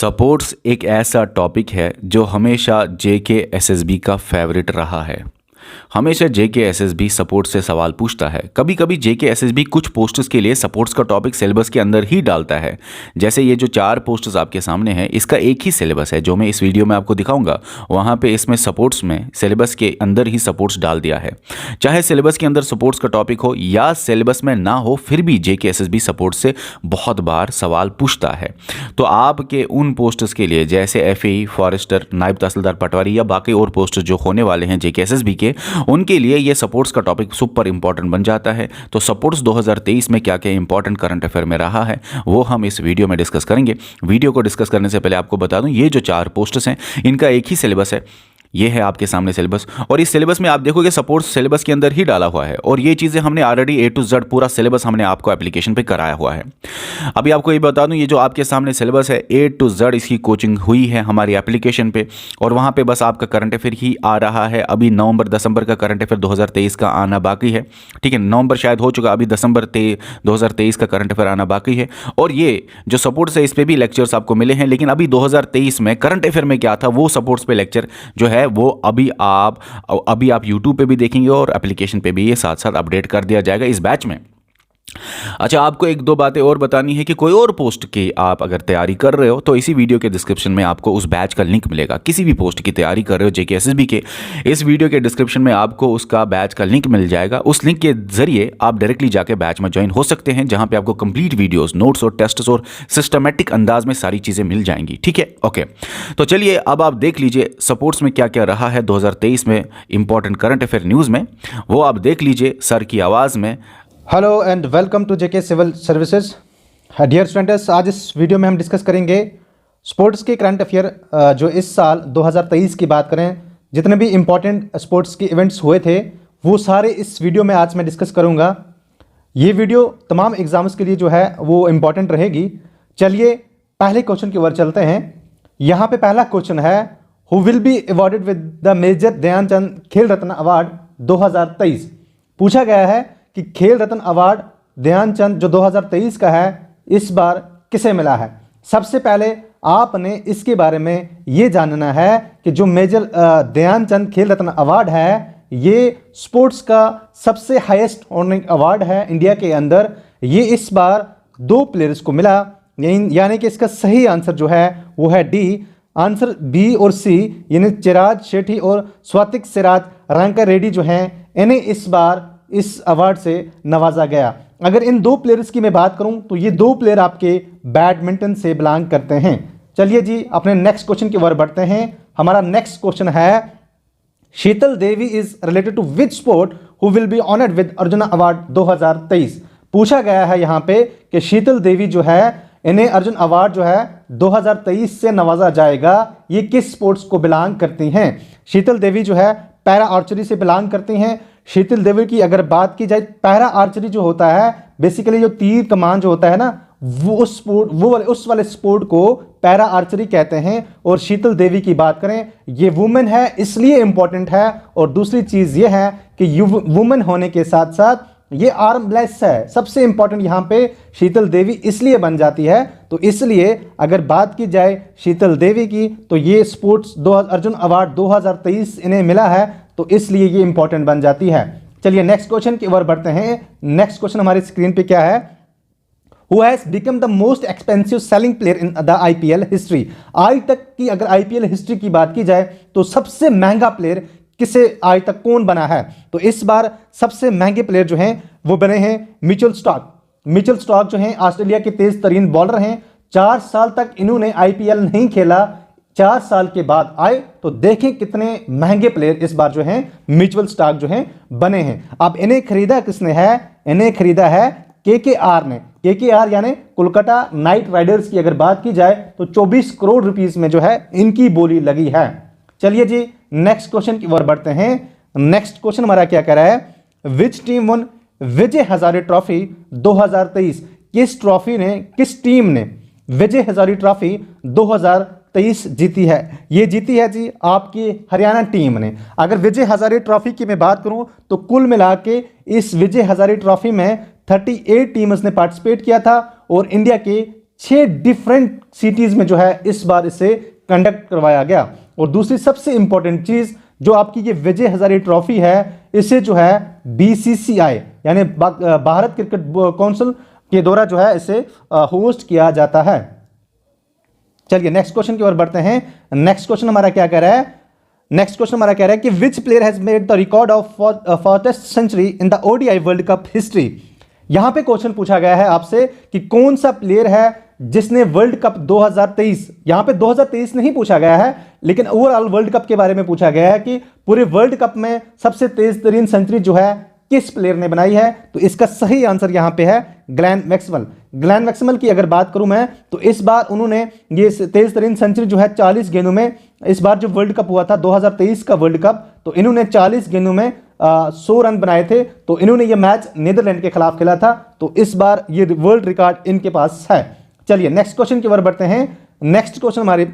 Supports एक ऐसा topic है जो हमेशा जेके एसएसबी का फेवरेट रहा है। हमेशा जेके एसएसबी सपोर्ट्स से सवाल पूछता है। कभी कभी जेके एसएसबी कुछ पोस्ट्स के लिए सपोर्ट्स का टॉपिक सिलेबस के अंदर ही डालता है। जैसे ये जो 4 पोस्ट्स आपके सामने हैं, इसका एक ही सिलेबस है जो मैं इस वीडियो में आपको दिखाऊंगा। वहाँ पे इसमें सपोर्ट्स में सिलेबस के अंदर ही सपोर्ट्स डाल दिया है। चाहे सिलेबस के अंदर सपोर्ट्स का टॉपिक हो या सिलेबस में ना हो, फिर भी जेके एसएसबी सपोर्ट्स से बहुत बार सवाल पूछता है। तो आपके उन पोस्ट्स के लिए जैसे एफएई, फॉरेस्टर, नायब तहसीलदार पटवारी या बाकी और पोस्ट्स जो होने वाले हैं जेके एसएसबी के, उनके लिए ये सपोर्ट्स का टॉपिक सुपर इंपॉर्टेंट बन जाता है। तो सपोर्ट्स 2023 में क्या क्या इंपॉर्टेंट करंट अफेयर में रहा है वो हम इस वीडियो में डिस्कस करेंगे। वीडियो को डिस्कस करने से पहले आपको बता दूं, ये जो 4 पोस्ट्स हैं इनका एक ही सिलेबस है। ये है आपके सामने सिलेबस, और इस सिलेबस में आप देखोगे सपोर्ट्स सिलेबस के अंदर ही डाला हुआ है। और ये चीज़ें हमने ऑलरेडी A to Z पूरा सिलेबस हमने आपको एप्लीकेशन पे कराया हुआ है। अभी आपको ये बता दूं, ये जो आपके सामने सिलेबस है A to Z इसकी कोचिंग हुई है हमारी एप्लीकेशन पे, और वहाँ पे बस आपका करंट अफेयर ही आ रहा है। अभी नवंबर दिसंबर का करंट अफेयर 2023 का आना बाकी है। ठीक है, नवंबर शायद हो चुका, अभी दिसंबर 2023 का करंट अफेयर आना बाकी है। और ये जो सपोर्ट्स है इस पर भी लेक्चर्स आपको मिले हैं, लेकिन अभी 2023 में करंट अफेयर में क्या था वो सपोर्ट्स पे लेक्चर जो है वो अभी आप YouTube पे भी देखेंगे और एप्लीकेशन पे भी ये साथ साथ अपडेट कर दिया जाएगा इस बैच में। अच्छा, आपको एक दो बातें और बतानी है कि कोई और पोस्ट की आप अगर तैयारी कर रहे हो तो इसी वीडियो के डिस्क्रिप्शन में आपको उस बैच का लिंक मिलेगा। किसी भी पोस्ट की तैयारी कर रहे हो जेके एसएसबी के, इस वीडियो के डिस्क्रिप्शन में आपको उसका बैच का लिंक मिल जाएगा। उस लिंक के जरिए आप डायरेक्टली जाके बैच में ज्वाइन हो सकते हैं, जहां पे आपको कंप्लीट वीडियोस, नोट्स और टेस्ट्स और सिस्टमेटिक अंदाज में सारी चीज़ें मिल जाएंगी। ठीक है, ओके। तो चलिए अब आप देख लीजिए सपोर्ट्स में क्या क्या रहा है 2023 में इंपॉर्टेंट करंट अफेयर न्यूज़ में, वो आप देख लीजिए सर की आवाज़ में। Hello and welcome to JK civil services. Dear students, आज इस वीडियो में हम डिस्कस करेंगे स्पोर्ट्स के करंट अफेयर जो इस साल 2023 की बात करें, जितने भी इम्पोर्टेंट स्पोर्ट्स के इवेंट्स हुए थे वो सारे इस वीडियो में आज मैं डिस्कस करूंगा। ये वीडियो तमाम एग्जाम्स के लिए जो है वो इम्पोर्टेंट रहेगी। चलिए पहले क्वेश्चन की ओर चलते हैं। यहाँ पे पहला क्वेश्चन है, who will be awarded with the Major Dhyan Chand Khel Ratna award 2023। पूछा गया है कि खेल रत्न अवार्ड ध्यानचंद जो 2023 का है इस बार किसे मिला है। सबसे पहले आपने इसके बारे में ये जानना है कि जो मेजर ध्यानचंद खेल रत्न अवार्ड है ये स्पोर्ट्स का सबसे हाईएस्ट ऑनरिंग अवार्ड है इंडिया के अंदर। ये इस बार 2 प्लेयर्स को मिला, यानी कि इसका सही आंसर जो है वो है डी। आंसर बी और सी यानी चिराग शेट्टी और स्वातिक सिराज रंका रेड्डी जो हैं इन्हें इस बार इस अवार्ड से नवाजा गया। अगर इन 2 प्लेयर्स की मैं बात करूं तो ये 2 प्लेयर आपके बैडमिंटन से बिलोंग करते हैं। चलिए जी अपने नेक्स्ट क्वेश्चन की ओर बढ़ते हैं। हमारा नेक्स्ट क्वेश्चन है, Sheetal Devi is related to which sport who will be honoured with Arjuna award 2023। पूछा गया है यहाँ पे कि शीतल देवी जो है इन्हें अर्जुन अवार्ड जो है 2023 से नवाजा जाएगा। ये किस स्पोर्ट्स को बिलोंग करती हैं? शीतल देवी जो है पैरा आर्चरी से बिलोंग करती हैं। शीतल देवी की अगर बात की जाए, पैरा आर्चरी जो होता है बेसिकली जो तीर कमान जो होता है ना, वो उस वाले स्पोर्ट को पैरा आर्चरी कहते हैं। और शीतल देवी की बात करें, ये वुमेन है इसलिए इंपॉर्टेंट है। और दूसरी चीज ये है कि वुमेन होने के साथ साथ ये आर्मलेस है। सबसे इंपॉर्टेंट यहाँ पे शीतल देवी इसलिए बन जाती है। तो इसलिए अगर बात की जाए शीतल देवी की तो ये स्पोर्ट्स अर्जुन अवार्ड 2023 इन्हें मिला है, तो इसलिए ये इंपॉर्टेंट बन जाती है। चलिए नेक्स्ट क्वेश्चन की ओर बढ़ते हैं। नेक्स्ट क्वेश्चन हमारी स्क्रीन पे क्या है, who has become the most expensive selling player in the IPL history. आज तक की अगर आईपीएल हिस्ट्री की बात की जाए तो सबसे महंगा प्लेयर किसे आज तक कौन बना है? तो इस बार सबसे महंगे प्लेयर जो हैं वो बने हैं मिचेल स्टार्क। मिचेल स्टार्क जो हैं ऑस्ट्रेलिया के तेज तरीन बॉलर हैं। 4 साल तक इन्होंने आईपीएल नहीं खेला, 4 साल के बाद आए, तो देखें कितने महंगे प्लेयर इस बार जो हैं मिचेल स्टार्क जो हैं बने हैं। अब इन्हें खरीदा किसने है? इन्हें खरीदा है केकेआर ने। केकेआर यानी कोलकाता नाइट राइडर्स की अगर बात की जाए तो 24 करोड़ रुपीस में जो है इनकी बोली लगी है। चलिए जी नेक्स्ट क्वेश्चन की ओर बढ़ते हैं। नेक्स्ट क्वेश्चन हमारा क्या कह रहा है, which team one Vijay Hazare trophy 2023। किस टीम ने विजय हजारे ट्रॉफी 2023 जीती है? ये जीती है जी आपकी हरियाणा टीम ने। अगर विजय हजारे ट्रॉफी की मैं बात करूं तो कुल मिला के इस विजय हजारे ट्रॉफी में 38 टीम्स ने पार्टिसिपेट किया था और इंडिया के 6 डिफरेंट सिटीज में जो है इस बार इसे कंडक्ट करवाया गया। और दूसरी सबसे इंपॉर्टेंट चीज, जो आपकी ये विजय हजारे ट्रॉफी है, इसे जो है BCCI यानी भारत क्रिकेट काउंसिल के द्वारा जो है इसे होस्ट किया जाता है। चलिए नेक्स्ट क्वेश्चन की ओर बढ़ते हैं। नेक्स्ट क्वेश्चन हमारा क्या कह रहा है? नेक्स्ट क्वेश्चन हमारा कह रहा है कि which player has made the record of forest century in the ODI world cup history. यहां पे क्वेश्चन पूछा गया है आपसे कि कौन सा प्लेयर है जिसने वर्ल्ड कप 2023, यहां पे 2023 नहीं पूछा गया है, लेकिन ओवरऑल वर्ल्ड कप के बारे में पूछा गया है कि पूरे वर्ल्ड कप में सबसे तेज तरीन सेंचुरी जो है किस प्लेयर ने बनाई है। तो इसका सही आंसर यहां पे है ग्लेन मैक्सवेल। ग्लेन मैक्सवेल की अगर बात करूं मैं, तो इस बार उन्होंने ये तेज तरीन सेंचुरी जो है 40 गेंदों में, इस बार जो वर्ल्ड कप हुआ था 2023 का वर्ल्ड कप, तो इन्होंने 40 गेंदों में 100 रन बनाए थे। तो इन्होंने ये मैच नीदरलैंड के खिलाफ खेला था, तो इस बार ये वर्ल्ड रिकॉर्ड इनके पास है। चलिए नेक्स्ट क्वेश्चन की ओर बढ़ते हैं। नेक्स्ट क्वेश्चन हमारी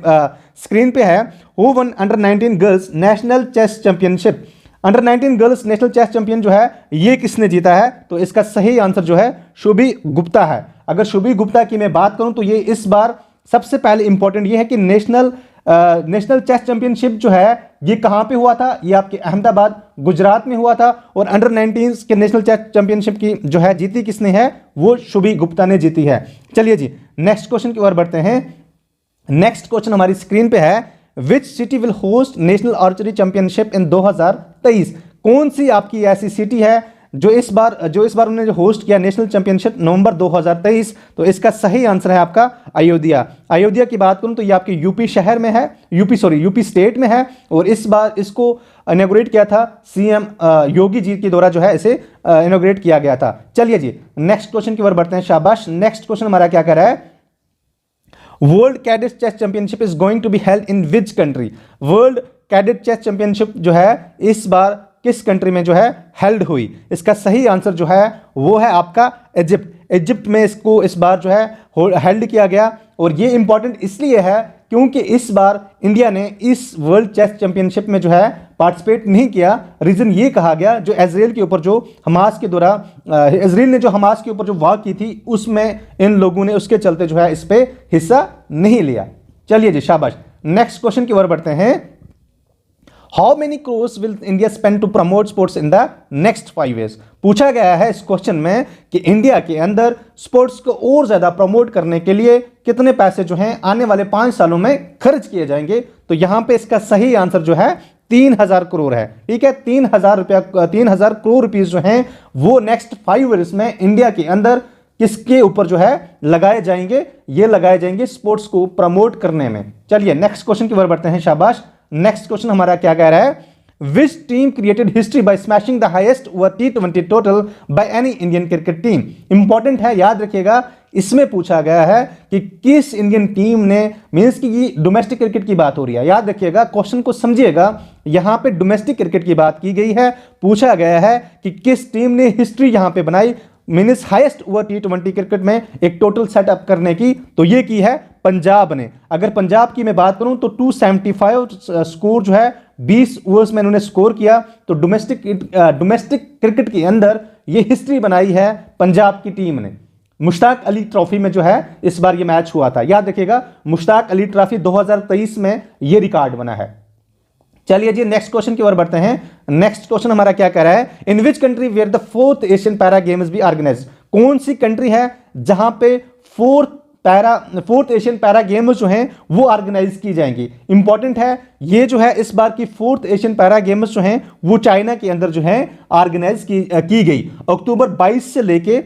स्क्रीन पे है, who won under 19 girls national chess championship. Under 19 girls national chess champion जो है ये किसने जीता है? तो इसका सही आंसर जो है शुभी गुप्ता है। अगर शुभी गुप्ता की मैं बात करूं तो ये इस बार सबसे पहले इंपॉर्टेंट ये है कि नेशनल चेस चैंपियनशिप जो है ये कहां पे हुआ था? ये आपके अहमदाबाद गुजरात में हुआ था। और अंडर 19 के नेशनल चेस चैंपियनशिप की जो है जीती किसने है? वो शुभी गुप्ता ने जीती है। चलिए जी नेक्स्ट क्वेश्चन की ओर बढ़ते हैं। नेक्स्ट क्वेश्चन हमारी स्क्रीन पे है, which city will host national archery championship इन 2023। कौन सी आपकी ऐसी सिटी है जो इस बार उन्होंने जो होस्ट किया नेशनल चैंपियनशिप नवंबर 2023? तो इसका सही आंसर है आपका अयोध्या। अयोध्या की बात करूं तो ये आपके यूपी शहर में है, यूपी स्टेट में है। और इस बार इसको इनॉग्रेट किया था CM योगी जी के द्वारा जो है इसे इनॉग्रेट किया गया था। चलिए जी नेक्स्ट क्वेश्चन की ओर बढ़ते हैं। शाबाश। नेक्स्ट क्वेश्चन हमारा क्या कर रहा है, world cadet chess championship is going to be held in which country. World cadet chess championship जो है इस बार किस कंट्री में जो है हेल्ड हुई? इसका सही आंसर जो है वो है आपका इजिप्ट। इजिप्ट में इसको इस बार जो है हेल्ड किया गया। और ये इंपॉर्टेंट इसलिए है क्योंकि इस बार इंडिया ने इस वर्ल्ड चेस चैंपियनशिप में जो है पार्टिसिपेट नहीं किया। रीजन ये कहा गया, जो इजराइल के ऊपर जो हमास के द्वारा इजराइल ने जो हमास के ऊपर जो वार की थी उसमें इन लोगों ने उसके चलते जो है इस पे हिस्सा नहीं लिया। चलिए जी शाबाश। नेक्स्ट क्वेश्चन की ओर बढ़ते हैं। How many crores will India spend to promote sports in the next 5 years। पूछा गया है इस क्वेश्चन में कि इंडिया के अंदर स्पोर्ट्स को और ज्यादा प्रमोट करने के लिए कितने पैसे जो हैं आने वाले 5 सालों में खर्च किए जाएंगे। तो यहां पे इसका सही आंसर जो है 3000 करोड़ है। ठीक है, 3000 करोड़ रुपीस जो हैं वो नेक्स्ट 5 years में इंडिया के अंदर किसके ऊपर जो है लगाए जाएंगे? ये लगाए जाएंगे स्पोर्ट्स को प्रमोट करने में। चलिए नेक्स्ट क्वेश्चन की ओर बढ़ते हैं। शाबाश। नेक्स्ट क्वेश्चन हमारा क्या कह रहा है, which team created history by smashing the highest over T20 total by any Indian cricket team. Important है, याद रखिएगा। इसमें पूछा गया है कि किस इंडियन टीम ने, मींस कि ये डोमेस्टिक क्रिकेट की बात हो रही है, याद रखिएगा, क्वेश्चन को समझिएगा। यहां पे डोमेस्टिक क्रिकेट की बात की गई है। पूछा गया है कि किस टीम ने हिस्ट्री यहां पे बनाई, means highest over T20 cricket में एक टोटल सेटअप करने की। तो ये की है पंजाब ने। अगर पंजाब की मैं बात करूं तो 275 स्कोर जो है 20 ओवर्स में इन्होंने स्कोर किया। तो डोमेस्टिक क्रिकेट के अंदर ये हिस्ट्री बनाई है पंजाब की टीम ने। मुश्ताक अली ट्रॉफी में जो है इस बार ये मैच हुआ था, याद रखिएगा। मुश्ताक अली ट्रॉफी 2023 में ये रिकॉर्ड बना है। चलिए जी नेक्स्ट क्वेश्चन की ओर बढ़ते हैं। नेक्स्ट क्वेश्चन हमारा क्या कह रहा है, in which country where the 4th Asian para games be organised. कौन सी कंट्री है जहां पे 4th एशियन पैरा गेम्स जो हैं वो ऑर्गेनाइज की जाएंगी। इंपॉर्टेंट है, ये जो है इस बार की 4th एशियन पैरा गेम्स जो हैं वो चाइना के अंदर जो है ऑर्गेनाइज की गई। अक्टूबर 22 से लेके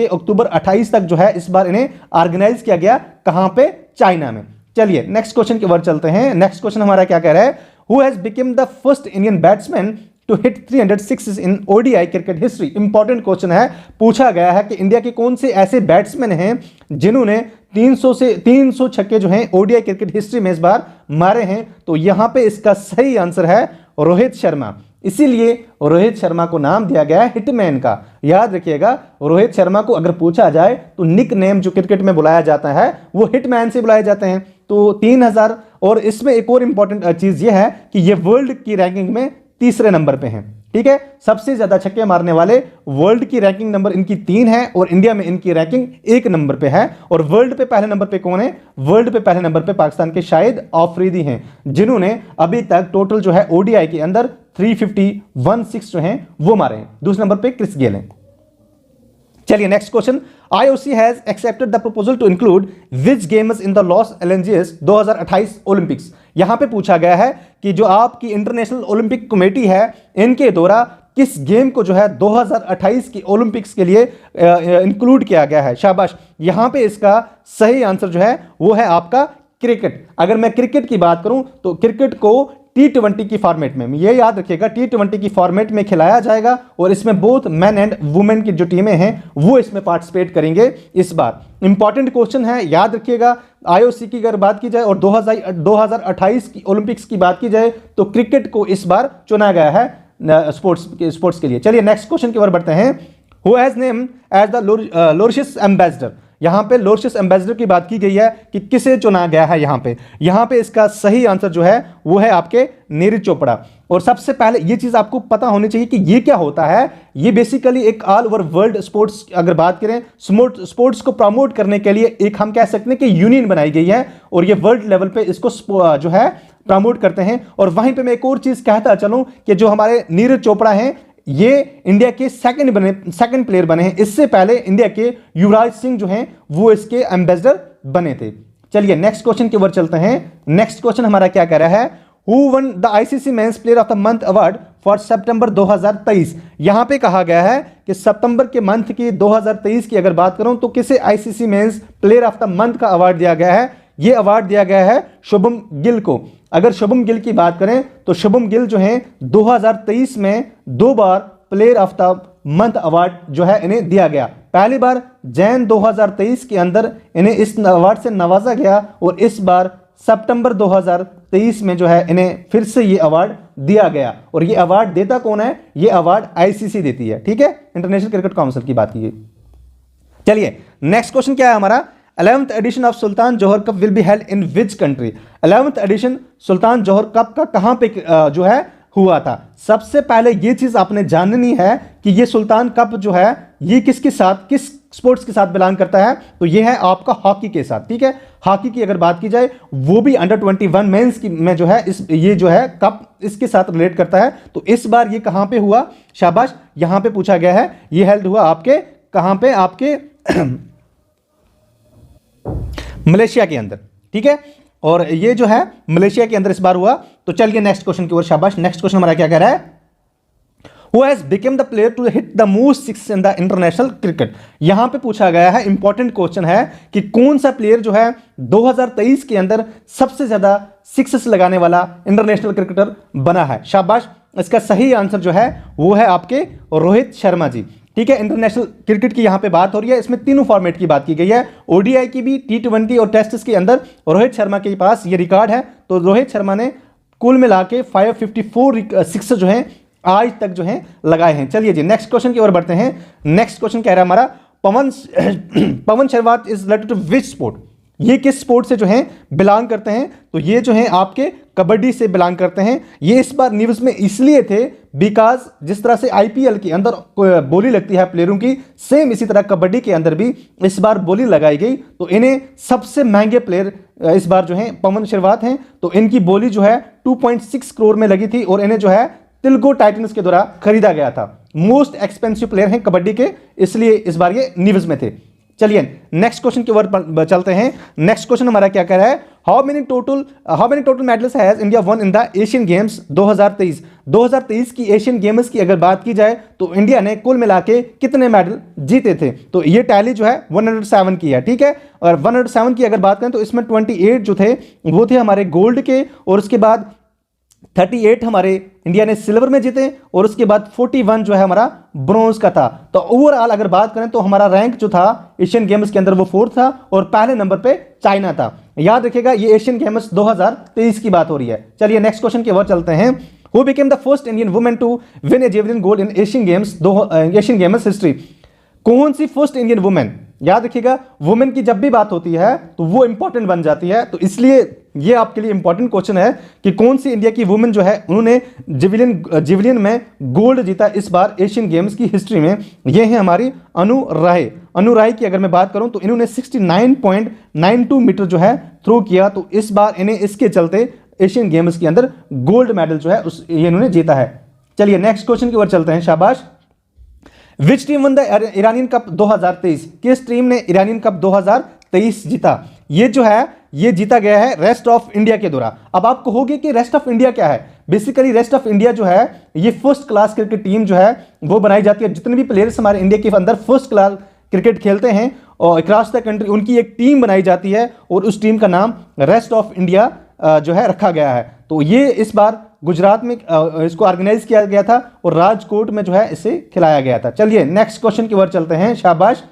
अक्टूबर 28 तक जो है इस बार इन्हें ऑर्गेनाइज किया गया। कहां पे? चाइना में। चलिए नेक्स्ट क्वेश्चन की ओर चलते हैं। नेक्स्ट क्वेश्चन हमारा क्या कह रहा है, who has become the first Indian batsman to hit 300 sixes in ODI cricket history. Important question है। पूछा गया है कि इंडिया के कौन से ऐसे बैट्समैन हैं जिन्होंने 300 छक्के जो हैं ODI क्रिकेट हिस्ट्री में इस बार मारे हैं। तो यहां पे इसका सही आंसर है रोहित शर्मा। इसीलिए रोहित शर्मा को नाम दिया गया है हिटमैन का। याद रखिएगा, रोहित शर्मा को अगर पूछा जाए तो निक नेम जो क्रिकेट में बुलाया जाता है वो हिटमैन से बुलाए जाते हैं। तो 3000। और इसमें एक और इंपॉर्टेंट चीज ये है कि ये वर्ल्ड की रैंकिंग में 3रे नंबर पे हैं। ठीक है, सबसे ज्यादा छक्के मारने वाले वर्ल्ड की रैंकिंग नंबर इनकी 3 है और इंडिया में इनकी रैंकिंग 1 नंबर पे है। और वर्ल्ड पे पहले नंबर पे कौन है? वर्ल्ड पे पहले नंबर पे पाकिस्तान के शाहिद आफरीदी हैं, जिन्होंने अभी तक टोटल जो है ओडीआई के अंदर 350 जो हैं वो मारे हैं। दूसरे नंबर पे क्रिस गेल हैं। चलिए next question, IOC has accepted the proposal to include which games in the Los Angeles 2028 Olympics. यहां पे पूछा गया है कि जो आपकी इंटरनेशनल ओलंपिक कमेटी है इनके द्वारा किस गेम को जो है 2028 की ओलंपिक्स के लिए इंक्लूड किया गया है। शाबाश, यहां पे इसका सही आंसर जो है वो है आपका क्रिकेट। अगर मैं क्रिकेट की बात करूं तो क्रिकेट को T20 की फॉर्मेट में, ये याद रखिएगा, T20 की फॉर्मेट में खिलाया जाएगा और इसमें बोथ मेन एंड वुमेन की जो टीमें हैं वो इसमें पार्टिसिपेट करेंगे इस बार। इंपॉर्टेंट क्वेश्चन है, याद रखिएगा। IOC की अगर बात की जाए और 2028 की ओलंपिक्स की बात की जाए तो क्रिकेट को इस बार चुना गया है स्पोर्ट्स के लिए। चलिए नेक्स्ट क्वेश्चन की ओर बढ़ते हैं। Who has named as the Laureus ambassador. यहां पे लोरियस एम्बेसडर की बात की गई है कि किसे चुना गया है। यहां पे इसका सही आंसर जो है वो है आपके नीरज चोपड़ा। और सबसे पहले ये चीज आपको पता होनी चाहिए कि ये क्या होता है। ये बेसिकली एक ऑल ओवर वर्ल्ड स्पोर्ट्स, अगर बात करें स्पोर्ट्स को प्रमोट करने के लिए एक हम कह सकते हैं कि यूनियन बनाई गई है और ये वर्ल्ड लेवल पे इसको जो है प्रमोट करते हैं। और वहीं पे मैं एक और चीज कहता चलूं कि जो हमारे नीरज चोपड़ा हैं ये इंडिया के सेकंड प्लेयर बने हैं। इससे पहले इंडिया के युवराज सिंह जो हैं वो इसके एम्बेसडर बने थे। चलिए नेक्स्ट क्वेश्चन की ओर चलते हैं। नेक्स्ट क्वेश्चन हमारा क्या कह रहा है? Who won the ICC men's player of the month award for September 2023। यहां पे कहा गया है कि सितंबर के मंथ की 2023 की अगर बात करूं तो किसे ICC men's player of the month का अवार्ड दिया गया है? ये अवार्ड दिया गया है शुभम गिल को। अगर शुभम गिल की बात करें तो शुभम गिल जो है 2023 में 2 बार player of the month award जो है इन्हें दिया गया। पहली बार जैन 2023 के अंदर इन्हें इस अवार्ड से नवाजा गया और इस बार सितंबर 2023 में जो है इन्हें फिर से ये अवार्ड दिया गया। और ये अवार्ड देता कौन है? ये अवार्ड ICC देती है, ठीक है, इंटरनेशनल क्रिकेट काउंसिल की बात की। चलिए नेक्स्ट क्वेश्चन क्या है हमारा? 11th edition of Sultan Johor cup will be held in which country. 11th edition Sultan Johor cup का कहां पे जो है हुआ था। सबसे पहले ये चीज आपने जाननी है कि ये सुल्तान कप जो है ये किसके साथ, किस स्पोर्ट्स के साथ बिलोंग करता है? तो ये है आपका हॉकी के साथ, ठीक है। हॉकी की अगर बात की जाए वो भी अंडर 21 मेंस की में जो है ये जो है कप इसके साथ रिलेट करता है। तो इस बार ये कहां पे हुआ? शाबाश, यहां पे पूछा गया है ये हेल्ड हुआ आपके कहां पे? आपके मलेशिया के अंदर, ठीक है। और ये जो है मलेशिया के अंदर इस बार हुआ। तो चलिए नेक्स्ट क्वेश्चन की ओर। शाबाश, नेक्स्ट क्वेश्चन हमारा क्या कह रहा है? Who has become the player to hit the most six in the international cricket। यहां पे पूछा गया है, इंपॉर्टेंट क्वेश्चन है कि कौन सा प्लेयर जो है 2023 के अंदर सबसे ज्यादा सिक्सेस लगाने वाला इंटरनेशनल क्रिकेटर बना है। शाबाश, इसका सही आंसर जो है वो है आपके रोहित शर्मा जी, ठीक है। इंटरनेशनल क्रिकेट की यहां पे बात हो रही है, इसमें तीनों फॉर्मेट की बात की गई है, ODI की भी, T20 और टेस्ट के अंदर रोहित शर्मा के पास ये रिकॉर्ड है। तो रोहित शर्मा ने कुल मिला के 554 सिक्स जो है आज तक जो है लगाए हैं। चलिए जी नेक्स्ट क्वेश्चन की ओर बढ़ते हैं। नेक्स्ट क्वेश्चन कह रहा है हमारा Pawan Sehrawat is related to which sport. ये किस स्पोर्ट से जो है बिलोंग करते हैं? तो ये जो है आपके कबड्डी से बिलोंग करते हैं। ये इस बार न्यूज में इसलिए थे बिकॉज जिस तरह से IPL के अंदर बोली लगती है प्लेयरों की, सेम इसी तरह कबड्डी के अंदर भी इस बार बोली लगाई गई। तो इन्हें सबसे महंगे प्लेयर इस बार जो है पवन शेरवात हैं। तो इनकी बोली जो है 2.6 करोड़ में लगी थी और इन्हें जो है तिलको टाइटंस के द्वारा खरीदा गया था। मोस्ट एक्सपेंसिव प्लेयर हैं कबड्डी के, इसलिए इस बार ये न्यूज में थे। चलिए नेक्स्ट क्वेश्चन की ओर चलते हैं। नेक्स्ट क्वेश्चन हमारा क्या कह रहा है? How many total medals has India one in the Asian games 2023। 2023 की एशियन गेम्स की अगर बात की जाए तो इंडिया ने कुल मिला के कितने मेडल जीते थे? तो ये टैली जो है 107 की है, ठीक है। और 107 की अगर बात करें तो इसमें 28 जो थे वो थे हमारे गोल्ड के, और उसके बाद 38 हमारे इंडिया ने सिल्वर में जीते, और उसके बाद 41 जो है हमारा ब्रॉन्ज का था। तो ओवरऑल अगर बात करें तो हमारा रैंक जो था एशियन गेम्स के अंदर वो 4th था और पहले नंबर पे चाइना था। याद रखिएगा ये एशियन गेम्स 2023 की बात हो रही है। चलिए नेक्स्ट क्वेश्चन की ओर चलते हैं। Who became the first Indian women to win a javelin gold in Asian games history. कौन सी फर्स्ट इंडियन वुमेन? याद रखिएगा वुमेन की जब भी बात होती है तो वो इंपॉर्टेंट बन जाती है, तो इसलिए ये आपके लिए इंपॉर्टेंट क्वेश्चन है कि कौन सी इंडिया की वुमेन जो है उन्होंने जिवलिन में गोल्ड जीता इस बार एशियन गेम्स की हिस्ट्री में। ये है हमारी अनु राय की अगर मैं बात करूं तो इन्होंने 69.92 मीटर जो है थ्रो किया, तो इस बार इन्हें इसके चलते एशियन गेम्स के अंदर गोल्ड मेडल जो है ये इन्होंने जीता है। चलिए नेक्स्ट क्वेश्चन की ओर चलते हैं, शाबाश। Which team one the Iranian cup 2023? किस टीम ने ईरानियन कप 2023 जीता? ये जो है ये जीता गया है रेस्ट ऑफ इंडिया के द्वारा। अब आप कहोगे कि रेस्ट ऑफ इंडिया क्या है? बेसिकली रेस्ट ऑफ इंडिया जो है ये फर्स्ट क्लास क्रिकेट टीम जो है वो बनाई जाती है। जितने भी प्लेयर्स हमारे इंडिया के अंदर फर्स्ट क्लास क्रिकेट खेलते हैं और अक्रॉस द कंट्री उनकी एक टीम बनाई जाती है और उस टीम का नाम रेस्ट ऑफ इंडिया जो है रखा गया है। तो ये इस बार गुजरात में इसको ऑर्गेनाइज किया गया था और राजकोट में जो है इसे खिलाया गया था। चलिए नेक्स्ट क्वेश्चन की ओर चलते हैं, शाबाश।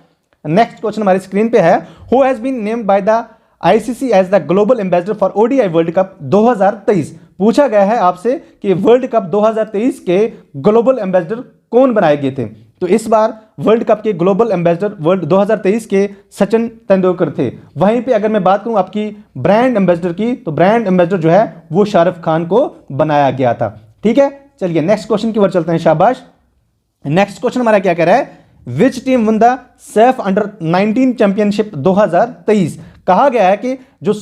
नेक्स्ट क्वेश्चन हमारी स्क्रीन पे है, who has been named by the ICC as the global ambassador for ODI world cup 2023? पूछा गया है आपसे कि वर्ल्ड कप 2023 के ग्लोबल एम्बेसडर कौन बनाए गए थे? तो इस बार वर्ल्ड कप के ग्लोबल एम्बेसडर वर्ल्ड 2023 के सचिन तेंदुलकर थे। वहीं पे अगर मैं बात करूं आपकी ब्रांड एम्बेसडर की, तो ब्रांड एम्बेसडर जो है वो शाहरुख खान को बनाया गया था। ठीक है, चलिए नेक्स्ट क्वेश्चन की ओर चलते हैं, शाबाश। नेक्स्ट क्वेश्चन हमारा क्या कह रहा है, which team one the safe under 19 championship 2023? कहा गया है कि जो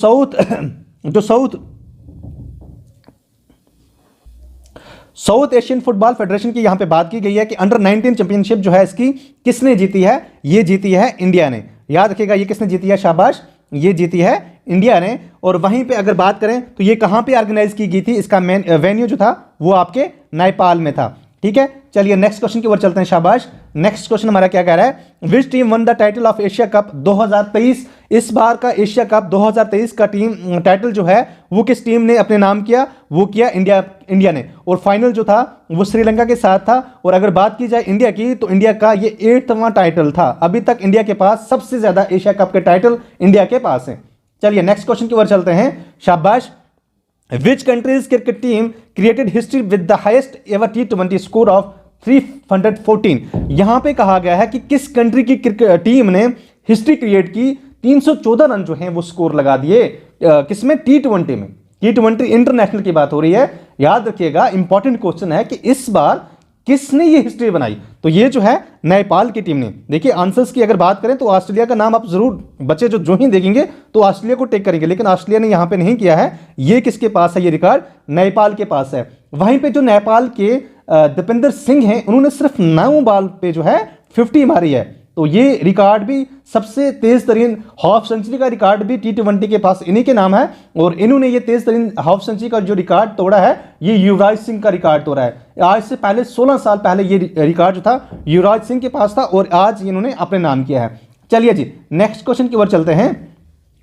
साउथ एशियन फुटबॉल फेडरेशन की यहां पे बात की गई है कि अंडर 19 चैंपियनशिप जो है इसकी किसने जीती है? ये जीती है इंडिया ने। याद रखिएगा ये किसने जीती है, शाबाश, ये जीती है इंडिया ने। और वहीं पे अगर बात करें तो ये कहां पे ऑर्गेनाइज की गई थी? इसका मेन वेन्यू जो था वो आपके नेपाल में था। ठीक है, चलिए नेक्स्ट क्वेश्चन की ओर चलते हैं, शाबाश। नेक्स्ट क्वेश्चन हमारा क्या कह रहा है, which team one the title of Asia cup 2023? इस बार का एशिया कप 2023 का टीम टाइटल जो है वो किस टीम ने अपने नाम किया? वो किया इंडिया ने। और फाइनल जो था वो श्रीलंका के साथ था। और अगर बात की जाए इंडिया की, तो इंडिया का ये 8वां टाइटल था। अभी तक इंडिया के पास सबसे ज्यादा एशिया कप के टाइटल इंडिया के पास है। चलिए नेक्स्ट क्वेश्चन की ओर चलते हैं, शाबाश। Which country's cricket team created history with the highest ever T20 score of 314? यहां पे कहा गया है कि किस कंट्री की टीम ने हिस्ट्री क्रिएट की, 314 रन जो हैं वो स्कोर लगा दिए। किसमें? T20 में। T20 इंटरनेशनल की बात हो रही है। याद रखिएगा इंपॉर्टेंट क्वेश्चन है कि इस बार किसने ये हिस्ट्री बनाई? तो ये जो है नेपाल की टीम ने। देखिए आंसर्स की अगर बात करें तो ऑस्ट्रेलिया का नाम आप जरूर बच्चे जो ही देखेंगे तो ऑस्ट्रेलिया को टेक करेंगे, लेकिन ऑस्ट्रेलिया ने यहां पे नहीं किया है। ये किसके पास है? ये रिकॉर्ड नेपाल के पास है। वहीं पे जो नेपाल के दीपेंद्र सिंह हैं उन्होंने सिर्फ 9 बॉल पे जो है 50 मारी है। तो ये रिकॉर्ड भी सबसे तेज तरीन हाफ सेंचुरी का रिकॉर्ड भी T20 के पास इन्हीं के नाम है। और इन्होंने ये तेज तरीन हाफ सेंचुरी का जो रिकॉर्ड तोड़ा है ये युवराज सिंह का रिकॉर्ड तोड़ा है। आज से पहले 16 साल पहले ये रिकॉर्ड जो था युवराज सिंह के पास था और आज इन्होंने अपने नाम किया है। चलिए जी नेक्स्ट क्वेश्चन की ओर चलते हैं,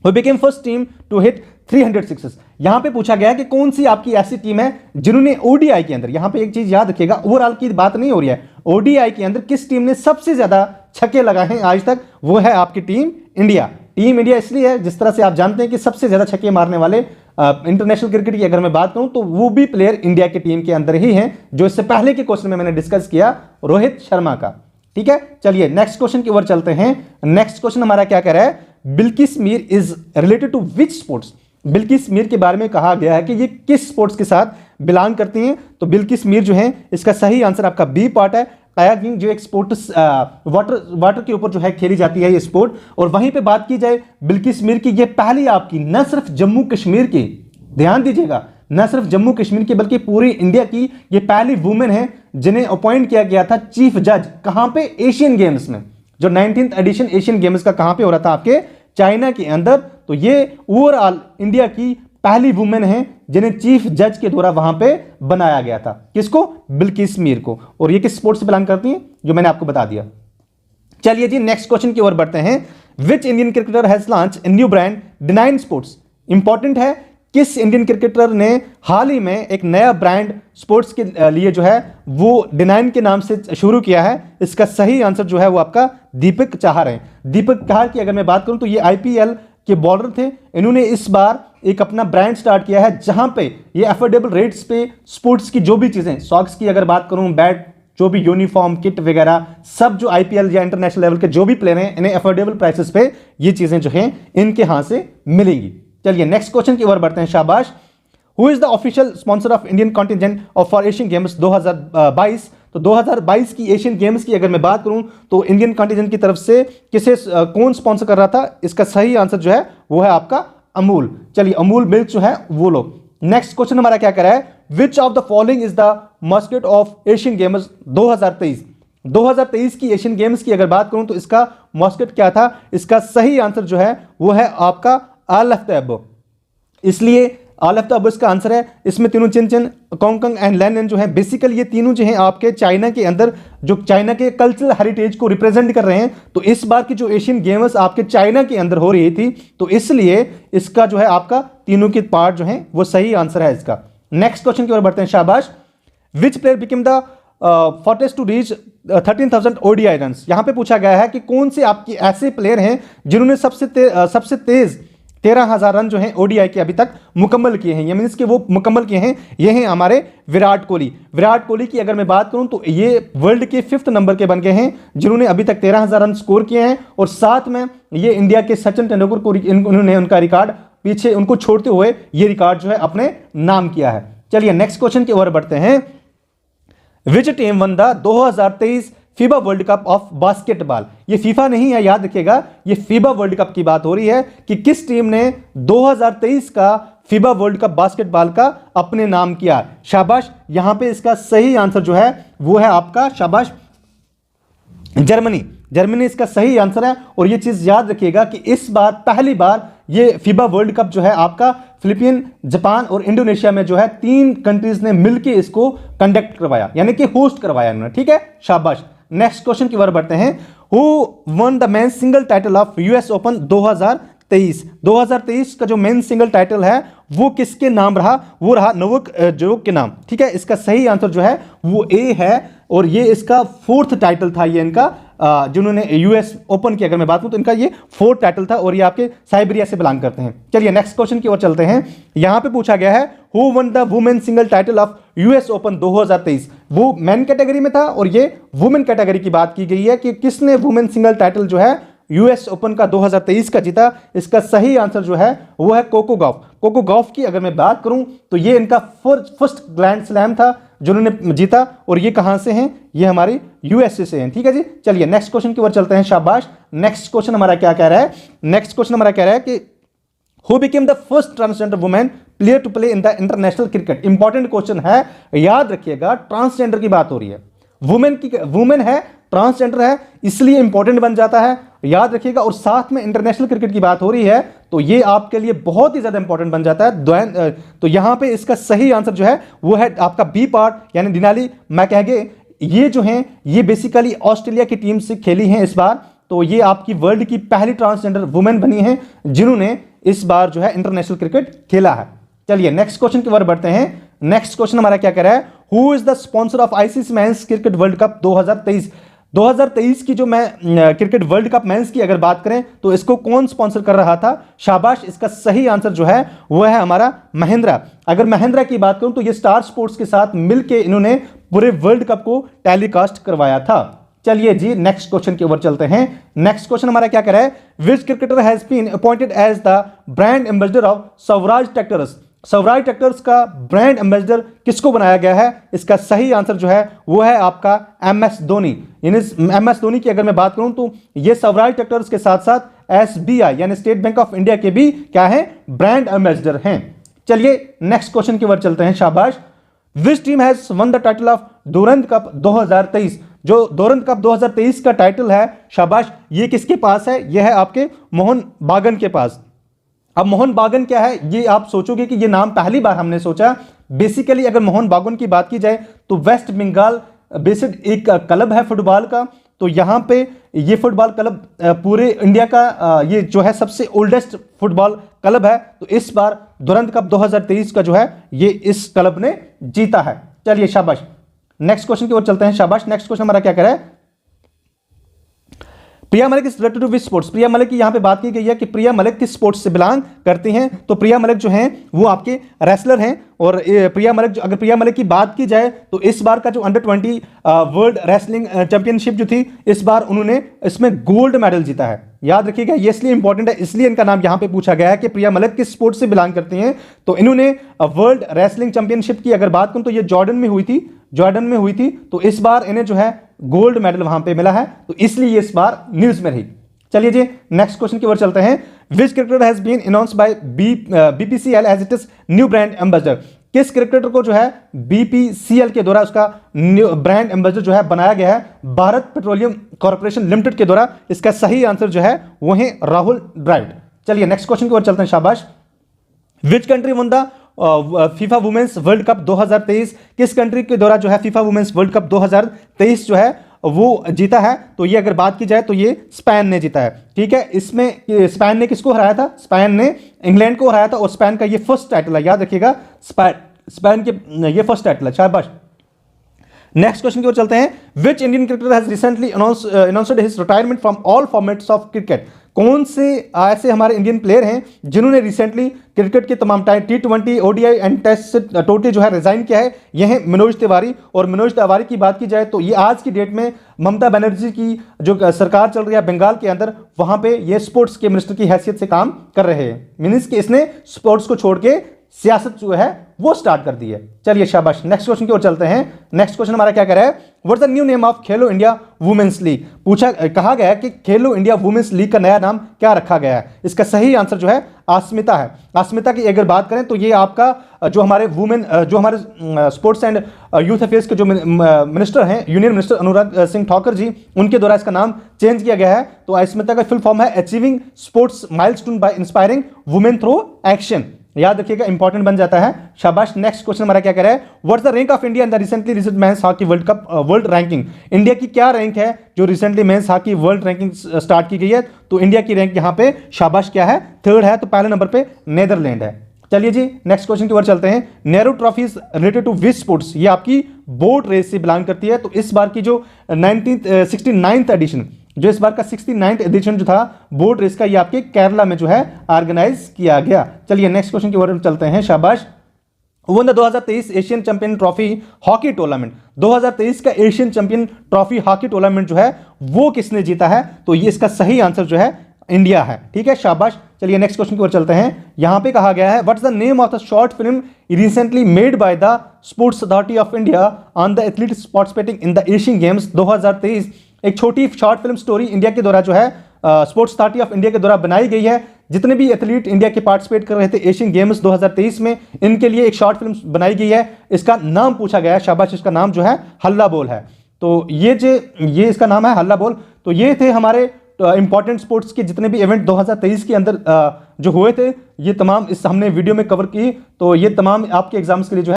who became first team to hit 300 sixes? यहां पे पूछा गया है कि कौन सी आपकी ऐसी टीम है जिन्होंने ओडीआई के अंदर, यहां पे एक चीज याद रखिएगा ओवरऑल की बात नहीं हो रही है, ओडीआई के अंदर किस टीम ने सबसे ज्यादा छक्के लगाए हैं आज तक? वो है आपकी टीम इंडिया। टीम इंडिया इसलिए है जिस तरह से आप जानते हैं कि सबसे ज्यादा छक्के मारने वाले इंटरनेशनल क्रिकेट की अगर मैं बात करूं तो वो भी प्लेयर इंडिया की टीम के अंदर ही हैं, जो इससे पहले के क्वेश्चन में मैंने डिस्कस किया रोहित शर्मा का। ठीक है, चलिए नेक्स्ट क्वेश्चन की ओर चलते हैं। नेक्स्ट क्वेश्चन हमारा क्या कह रहा है, Bilkis Mir is related to which sports? Bilkis Mir के बारे में कहा गया है कि ये किस स्पोर्ट्स के साथ बिलोंग करती हैं? तो बिल्किस मीर जो है इसका सही आंसर आपका बी पार्ट है। कायाकिंग जो एक स्पोर्ट्स वाटर के ऊपर जो है खेली जाती है ये स्पोर्ट। और वहीं पे बात की जाए बिल्किस मीर की, ये पहली आपकी न सिर्फ जम्मू कश्मीर की, ध्यान दीजिएगा, न सिर्फ जम्मू कश्मीर की बल्कि पूरी इंडिया की ये पहली वुमेन है जिन्हें अपॉइंट किया गया था चीफ जज। कहां पे? एशियन गेम्स में। जो 19th एडिशन एशियन गेम्स का कहां पे हो रहा था? आपके चाइना के अंदर। तो ये ओवरऑल इंडिया की पहली वुमेन है जिन्हें चीफ जज के द्वारा वहां पे बनाया गया था। किसको? बिल्किस मीर को। और ये किस स्पोर्ट से बिलोंग करती हैं जो मैंने आपको बता दिया। चलिए जी नेक्स्ट क्वेश्चन की ओर बढ़ते हैं, which Indian cricketer has launch a new brand Dnine sports? Important है, किस इंडियन क्रिकेटर ने हाल ही में एक नया ब्रांड स्पोर्ट्स के लिए जो है वो डिनाइन के नाम से शुरू किया है? इसका सही आंसर जो है वो आपका दीपक चाहर है। दीपक चाहर की अगर मैं बात करूं तो ये आईपीएल के बॉलर थे। इन्होंने इस बार एक अपना ब्रांड स्टार्ट किया है जहां पे ये अफोर्डेबल रेट्स पे स्पोर्ट्स की जो भी चीजें, सॉक्स की अगर बात करूं, बैट, जो भी यूनिफॉर्म, किट वगैरह, सब जो आईपीएल या इंटरनेशनल लेवल के जो भी प्लेयर हैं इन्हें अफोर्डेबल प्राइसेस पे ये चीजें जो हैं इनके यहां से मिलेंगी। चलिए नेक्स्ट क्वेश्चन की ओर बढ़ते हैं, शाबाश। Who is the official sponsor of Indian contingent of for Asian games 2022? तो 2022 की एशियन गेम्स की अगर मैं बात करूं तो इंडियन कॉन्टिजेंट की तरफ से कौन स्पॉन्सर कर रहा था? इसका सही आंसर जो है वो है आपका अमूल। चलिए अमूल मिल्क जो है वो लोग। नेक्स्ट क्वेश्चन हमारा क्या कर रहा है, which of the following is the Muscat of Asian games 2023? 2023 की एशियन गेम्स की अगर बात करूं तो इसका मस्कट क्या था? इसका सही आंसर जो है वो है आपका ऑल ऑफ द अबव। इसलिए ऑल ऑफ द अबव इसका आंसर है। इसमें तीनों चिन कोंकंग एंड लैनन जो है बेसिकली ये तीनों जो हैं आपके चाइना के अंदर जो चाइना के कल्चरल हेरिटेज को रिप्रेजेंट कर रहे हैं। तो इस बार की जो एशियन गेम्स आपके चाइना के अंदर हो रही थी तो इसलिए इसका जो है आपका तीनों के पार्ट जो है वो सही आंसर है इसका। नेक्स्ट क्वेश्चन की ओर बढ़ते हैं, शाबाश। Which player become the fastest to reach 13,000 ODI run? यहां पे पूछा गया है कि कौन से आपके ऐसे प्लेयर हैं जिन्होंने सबसे तेज 13,000 रन जो हैं ओडीआई के अभी तक मुकम्मल किए हैं। ये मीन्स कि वो मुकम्मल किए हैं, ये हैं हमारे विराट कोहली। विराट कोहली की अगर मैं बात करूं तो ये वर्ल्ड के 5th नंबर के बन गए हैं जिन्होंने अभी तक 13,000 रन स्कोर किए हैं। और साथ में ये इंडिया के सचिन तेंदुलकर को उन्होंने उनका रिकॉर्ड पीछे उनको छोड़ते हुए ये रिकॉर्ड जो है अपने नाम किया है। चलिए नेक्स्ट क्वेश्चन की ओर बढ़ते हैं। Which team one the 2023 FIBA world cup of basketball? ये फीफा नहीं है, याद रखिएगा, ये फीबा वर्ल्ड कप की बात हो रही है कि किस टीम ने 2023 का फीबा वर्ल्ड कप बास्केटबॉल का अपने नाम किया। शाबाश, यहां पे इसका सही आंसर जो है वो है आपका, शाबाश, जर्मनी। जर्मनी इसका सही आंसर है। और ये चीज याद रखिएगा कि इस बार पहली बार ये फीबा वर्ल्ड कप जो है आपका फिलीपीन, जापान और इंडोनेशिया में जो है 3 कंट्रीज ने मिलकर इसको कंडक्ट करवाया, यानी कि होस्ट करवाया उन्होंने। ठीक है, शाबाश। नेक्स्ट क्वेश्चन की ओर बढ़ते हैं। Who won the men single title of US open 2023? 2023 का जो मेन सिंगल टाइटल है वो किसके नाम रहा? वो रहा नोवाक जोकोविच के नाम। ठीक है, इसका सही आंसर जो है वो ए है। और ये इसका 4th टाइटल था ये इनका, जिन्होंने यूएस ओपन की अगर मैं बात करूं तो इनका ये 4th टाइटल था और ये आपके साइबेरिया से बिलोंग करते हैं। चलिए नेक्स्ट क्वेश्चन की ओर चलते हैं। यहां पे पूछा गया है who won the women single title of US open 2023? वो मेन कैटेगरी में था और ये वुमेन कैटेगरी की बात की गई है कि किसने वुमेन सिंगल टाइटल जो है यूएस ओपन का 2023 का जीता। इसका सही आंसर जो है वो है कोको गॉफ। कोको गॉफ की अगर मैं बात करूं तो ये इनका फर्स्ट ग्रैंड स्लैम था जिन्होंने जीता और ये कहां से हैं? ये हमारे यूएसए से हैं। ठीक है जी, चलिए नेक्स्ट क्वेश्चन की ओर चलते हैं, शाबाश। नेक्स्ट क्वेश्चन हमारा क्या कह रहा है? नेक्स्ट क्वेश्चन हमारा कह रहा है कि who became the first transgender women player to play in the international cricket? Important question है, याद रखिएगा, ट्रांसजेंडर की बात हो रही है, वुमेन है, ट्रांसजेंडर है, इसलिए इंपॉर्टेंट बन जाता है, याद रखिएगा। और साथ में इंटरनेशनल क्रिकेट की बात हो रही है तो ये आपके लिए बहुत ही ज्यादा इंपॉर्टेंट बन जाता है। तो यहां पे इसका सही आंसर जो है वो है आपका बी पार्ट, यानी दिनाली मैकहगे। ये जो हैं ये बेसिकली ऑस्ट्रेलिया की टीम से खेली हैं इस बार। तो ये आपकी वर्ल्ड की पहली ट्रांसजेंडर वुमेन बनी हैं जिन्होंने इस बार जो है इंटरनेशनल क्रिकेट खेला है। चलिए नेक्स्ट क्वेश्चन की ओर बढ़ते हैं। नेक्स्ट क्वेश्चन हमारा क्या कह रहा है? Who is the sponsor of ICC men's cricket world cup 2023? 2023 की जो क्रिकेट वर्ल्ड कप मेंस की अगर बात करें तो इसको कौन स्पॉन्सर कर रहा था? शाबाश, इसका सही आंसर जो है वो है हमारा महिंद्रा। अगर महिंद्रा की बात करूं तो ये स्टार स्पोर्ट्स के साथ मिलकर इन्होंने पूरे वर्ल्ड कप को टेलीकास्ट करवाया था। चलिए जी नेक्स्ट क्वेश्चन की ओर चलते हैं। नेक्स्ट क्वेश्चन हमारा क्या कह रहा है? Which cricketer has been appointed as the brand ambassador of Swaraj tractors? Swaraj tractors का ब्रांड एम्बेसडर किसको बनाया गया है? इसका सही आंसर जो है वो है आपका एमएस धोनी। यानी एमएस धोनी की अगर मैं बात करूं तो ये स्वराज ट्रैक्टर्स के साथ साथ एसबीआई यानी स्टेट बैंक ऑफ इंडिया के भी क्या है? ब्रांड एम्बेसडर हैं। चलिए नेक्स्ट क्वेश्चन की ओर चलते हैं, शाबाश। Which team has won the title of Durand cup 2023? जो दुरंत कप 2023 का टाइटल है, शाबाश, ये किसके पास है? ये है आपके मोहन बागन के पास। अब मोहन बागन क्या है? ये आप सोचोगे कि ये नाम पहली बार हमने सोचा। बेसिकली अगर मोहन बागन की बात की जाए तो वेस्ट बंगाल बेस्ड एक क्लब है फुटबॉल का। तो यहां पे ये फुटबॉल क्लब पूरे इंडिया का ये जो है सबसे ओल्डेस्ट फुटबॉल क्लब है। तो इस बार दुरंत कप 2023 का जो है ये इस क्लब ने जीता है। चलिए शाबाश, नेक्स्ट क्वेश्चन की ओर चलते हैं, शाबाश। नेक्स्ट क्वेश्चन हमारा क्या कह रहा है? Priya Malik is related to which sports, Priya Malik की यहाँ पे बात की गई है कि प्रिया मलिक किस स्पोर्ट्स से बिलोंग करती हैं, तो प्रिया मलिक जो हैं वो आपके रेसलर हैं। और प्रिया मलिक जो, अगर प्रिया मलिक की बात की जाए तो इस बार का जो अंडर 20 वर्ल्ड रेसलिंग चैंपियनशिप जो थी, इस बार उन्होंने इसमें गोल्ड मेडल जीता है। याद रखिएगा, ये इसलिए इंपॉर्टेंट है, इसलिए इनका नाम यहां पे पूछा गया है कि प्रिया मलिक किस स्पोर्ट से बिलोंग करती हैं। तो इन्होंने वर्ल्ड रेसलिंग चैंपियनशिप की अगर बात करूं तो ये जॉर्डन में हुई थी, तो इस बार इन्हें जो है गोल्ड मेडल वहां पे मिला है, तो इसलिए ये इस बार न्यूज में रही। चलिए जी नेक्स्ट क्वेश्चन की ओर चलते हैं। Which cricketer has been announced by BPCL as it is new brand ambassador, किस क्रिकेटर को जो है बीपीसीएल के द्वारा उसका ब्रांड एम्बेसडर जो है बनाया गया है भारत पेट्रोलियम कॉर्पोरेशन लिमिटेड के द्वारा। इसका सही आंसर जो है वो है राहुल द्रविड़। चलिए नेक्स्ट क्वेश्चन की ओर चलते हैं, शाबाश। Which country won the FIFA women's world cup 2023, किस कंट्री के द्वारा जो है फीफा वुमेन्स वर्ल्ड कप 2023 जो है वो जीता है, तो ये अगर बात की जाए तो ये स्पेन ने जीता है। ठीक है, इसमें स्पेन ने किसको हराया था, स्पेन ने इंग्लैंड को हराया था, और स्पेन का ये फर्स्ट टाइटल है, याद रखिएगा स्पेन के ये फर्स्ट टाइटल है। शाबाश। नेक्स्ट क्वेश्चन की ओर चलते हैं। Which Indian cricketer has recently announced his retirement from all formats of cricket, कौन से ऐसे हमारे इंडियन प्लेयर हैं जिन्होंने रिसेंटली क्रिकेट के तमाम T20 ODI एंड टेस्ट से टोटली जो है रिजाइन किया है, यह है मनोज तिवारी। और मनोज तिवारी की बात की जाए तो ये आज की डेट में ममता बनर्जी की जो सरकार चल रही है बंगाल के अंदर, वहां पे ये स्पोर्ट्स के मिनिस्टर की हैसियत से काम कर रहे हैं। मीन्स कि इसने स्पोर्ट्स को छोड़ के सियासत जो है वो स्टार्ट कर दी है। चलिए शाबाश। नेक्स्ट क्वेश्चन की ओर चलते हैं। नेक्स्ट क्वेश्चन हमारा क्या कह रहा है, what's the new name of Khelo India women's league, कहा गया है कि खेलो इंडिया वुमेन्स लीग का नया नाम क्या रखा गया है। इसका सही आंसर जो है अस्मिता है। अस्मिता की अगर बात करें तो ये आपका जो हमारे जो हमारे स्पोर्ट्स एंड यूथ अफेयर्स के जो मिनिस्टर हैं, यूनियन मिनिस्टर अनुराग सिंह ठाकुर जी, उनके द्वारा इसका नाम चेंज किया गया है। तो अस्मिता का फुल फॉर्म है achieving sports milestone by inspiring women through action. याद रखिएगा, इंपॉर्टेंट बन जाता है। शाबाश। नेक्स्ट क्वेश्चन हमारा क्या कह रहा है, what's the rank of India in the recently released men's hockey world cup world ranking, India की क्या रैंक है जो recently men's hockey world ranking start की गई है। तो इंडिया की रैंक यहां पे शाबाश क्या है, थर्ड है। तो पहले नंबर पे नीदरलैंड है। चलिए जी नेक्स्ट क्वेश्चन की ओर चलते हैं। Nehru trophy is related to which sports, ये आपकी बोट रेस से बिलोंग करती है। तो इस बार की जो 69th एडिशन, जो इस बार का 69th एडिशन जो था बोट रेस का, ये आपके केरला में जो है ऑर्गेनाइज किया गया। चलिए नेक्स्ट क्वेश्चन की ओर चलते हैं, शाबाश। One the 2023 Asian champion trophy hockey tournament, 2023 का Asian champion trophy hockey tournament जो है वो किसने जीता है, तो ये इसका सही आंसर जो है इंडिया है। ठीक है, शाबाश। चलिए नेक्स्ट क्वेश्चन की ओर चलते हैं। यहां पे कहा गया है, what's the name of the short film recently made by the sports authority of India on the athletes participating in the Asian games 2023। एक छोटी शॉर्ट फिल्म स्टोरी इंडिया के द्वारा जो है स्पोर्ट्स अथॉरिटी ऑफ इंडिया के द्वारा बनाई गई है। जितने भी एथलीट इंडिया के पार्टिसिपेट कर रहे थे एशियन गेम्स 2023 में, इनके लिए एक शॉर्ट फिल्म बनाई गई है। इसका नाम पूछा गया है, शाबाश। इसका नाम जो है हल्ला बोल है। तो ये इसका नाम है हल्ला बोल। तो ये थे हमारे इंपॉर्टेंट स्पोर्ट्स के जितने भी इवेंट 2023 के अंदर जो हुए थे, ये तमाम इस हमने वीडियो में कवर की। तो ये तमाम आपके एग्जाम्स के लिए जो है